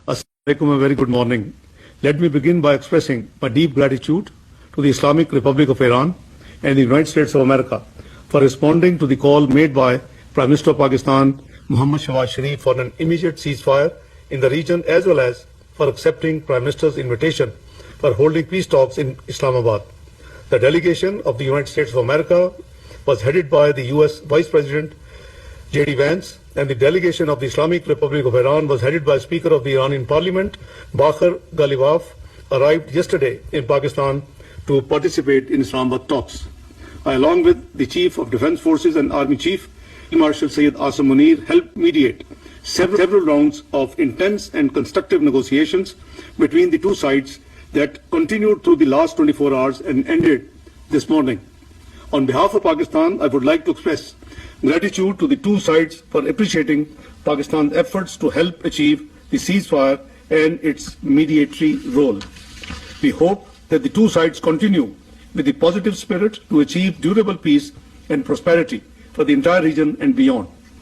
Assalamualaikum, a very good morning. Let me begin by expressing my deep gratitude to the Islamic Republic of Iran and the United States of America for responding to the call made by Prime Minister of Pakistan, Muhammad Shahbaz Sharif, for an immediate ceasefire in the region, as well as for accepting Prime Minister's invitation for holding peace talks in Islamabad. The delegation of the United States of America was headed by the U.S. Vice President J.D. Vance, and the delegation of the Islamic Republic of Iran was headed by Speaker of the Iranian Parliament, Bakhar Ghalibaf, arrived yesterday in Pakistan to participate in Islamabad talks. I, along with the Chief of Defence Forces and Army Chief, Marshal Sayyid Asim Munir, helped mediate several rounds of intense and constructive negotiations between the two sides that continued through the last 24 hours and ended this morning. On behalf of Pakistan, I would like to express gratitude to the two sides for appreciating Pakistan's efforts to help achieve the ceasefire and its mediatory role. We hope that the two sides continue with the positive spirit to achieve durable peace and prosperity for the entire region and beyond.